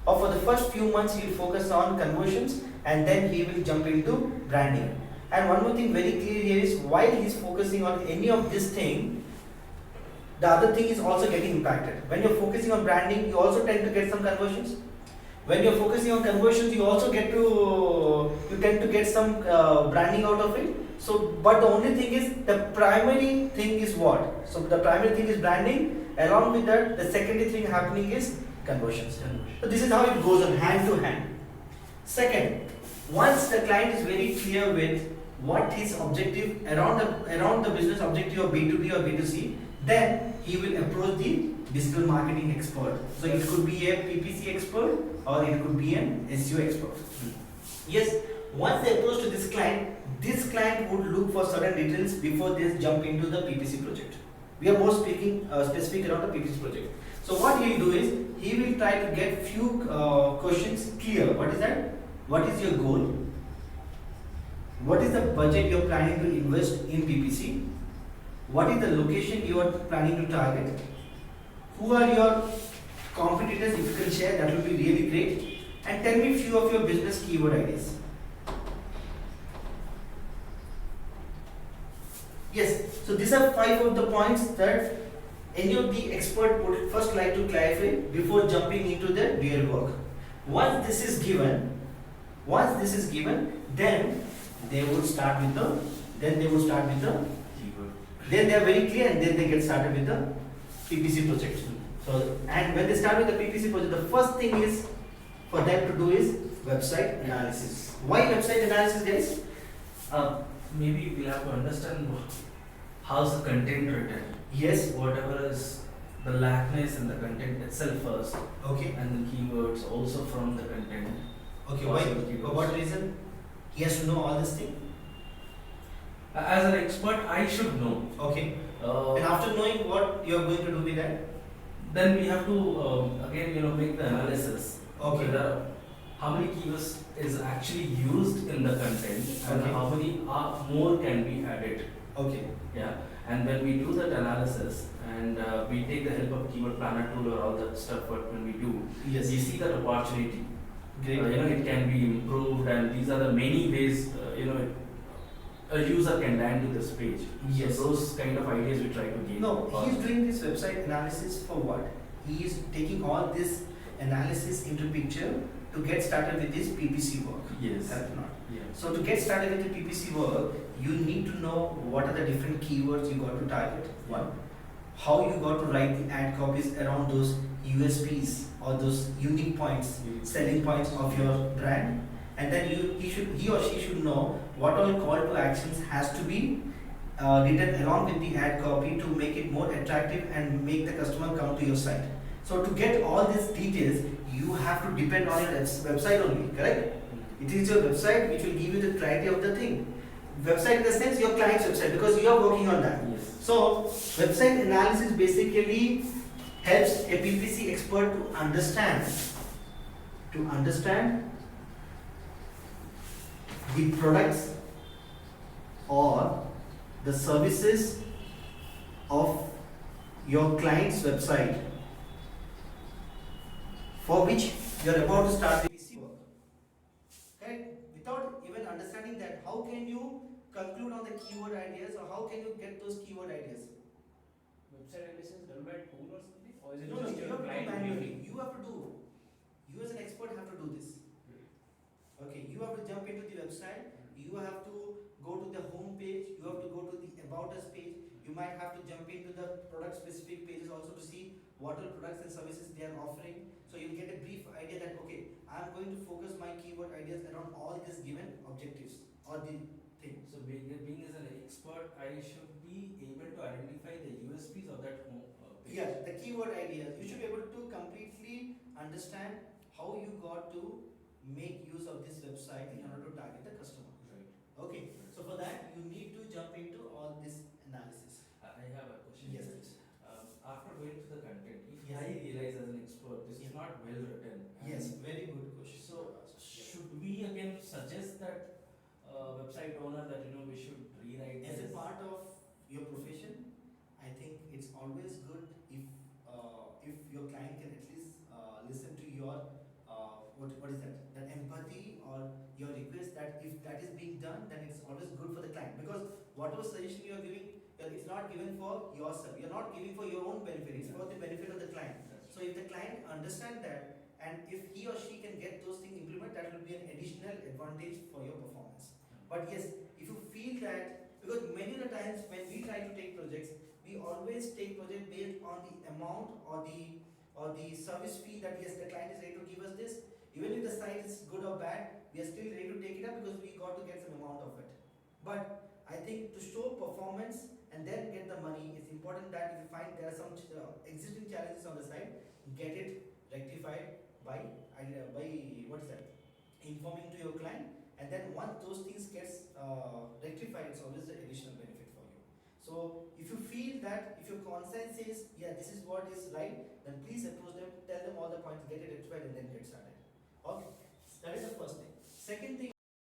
or for the first few months he will focus on conversions, and then he will jump into branding. And one more thing very clear here is, while he is focusing on any of this thing, the other thing is also getting impacted. When you're focusing on branding, you also tend to get some conversions. When you're focusing on conversions, you also you tend to get some branding out of it. So, but the only thing is, the primary thing is what? So the primary thing is branding. Along with that, the secondary thing happening is conversions. So this is how it goes on, hand to hand. Second, once the client is very clear with what his objective around the business objective of B2B or B2C, then he will approach the digital marketing expert. So it could be a PPC expert or it could be an SEO expert. Yes, once they approach to this client would look for certain details before they jump into the PPC project. We are more speaking specific around the PPC project. So what he will do is, he will try to get few questions clear. What is that? What is your goal? What is the budget you are planning to invest in PPC? What is the location you are planning to target? Who are your competitors? If you can share, that will be really great. And tell me few of your business keyword ideas. Yes, so these are 5 of the points that any of the expert would first like to clarify before jumping into the real work. Once this is given, then they would start with the keyword. Then they are very clear, and then they get started with the PPC project. So, and when they start with the PPC project, the first thing is for them to do is website analysis. Why website analysis, guys? Maybe we'll have to understand how's the content written. Yes. Whatever is the lackness in the content itself first. Okay. And the keywords also from the content. Okay. Why? For what reason? He has to know all this thing. As an expert, I should know. Okay. And after knowing what you are going to do with that, then we have to again make the analysis. Okay. How many keywords is actually used in the content, and Okay. how many more can be added. Okay. Yeah. And when we do that analysis, and we take the help of keyword planner tool or all that stuff, but when we do, Yes. we see that opportunity. Great. It can be improved, and these are the many ways a user can land to this page. Yes. So those kind of ideas we try to gain. No, he is doing this website analysis for what? He is taking all this analysis into picture to get started with this PPC work. Yes. Correct or not? Yeah. So to get started with the PPC work, you need to know what are the different keywords you got to target. One, how you got to write the ad copies around those USPs or those unique points, selling points of your brand, and then he or she should know what all call to actions has to be written along with the ad copy to make it more attractive and make the customer come to your site. So to get all these details, you have to depend on your website only, correct? It is your website which will give you the clarity of the thing. Website in the sense your client's website, because you are working on that. Yes. So website analysis basically helps a PPC expert to understand the products or the services of your client's website for which you are about to start PPC work. Correct? Without even understanding that, how can you conclude on the keyword ideas, or how can you get those keyword ideas? Website analysis done by tool or something, or is it No, just you your have to do client manually. doing? You have to do. You as an expert have to do this. Okay, you have to jump into the website. You have to go to the home page. You have to go to the about us page. You might have to jump into the product specific pages also to see what all products and services they are offering. So you'll get a brief idea that okay, I'm going to focus my keyword ideas around all these given objectives or the thing. So being as an expert, I should be able to identify the USPs of that home page. Yeah, the keyword ideas. You should be able to completely understand how you got to make use of this website in order to target the customer. Right. Okay, so for that you need to jump into all this analysis. I have a question. Yes, please. After going through the content, if Yes. I realize as an expert this Yeah. is not well written. Yes, very good question. So should we again suggest that website owner that we should rewrite As a this? part of your profession, I think it's always good if your client can at least listen to your what is that? That empathy or your request, that if that is being done, then it's always good for the client, because whatever suggestion you are giving, it's not given for yourself. You're not giving for your own benefit. It's for the benefit of the client. That's So if the client understand that, and if he or she can get those things implemented, that will be an additional advantage for your performance. But yes, if you feel that, because many of the times when we try to take projects, we always take project based on the amount or the service fee that yes, the client is ready to give us this. Even if the site is good or bad, we are still ready to take it up because we got to get some amount of it. But I think to show performance and then get the money, it's important that if you find there are some existing challenges on the site, get it rectified by what is that? Informing to your client, and then once those things gets rectified, it's always an additional benefit for you. So if you feel that, if your conscience says, yeah, this is what is right, then please approach them, tell them all the points, get it rectified, and then get started. Okay, that is the first thing. Second thing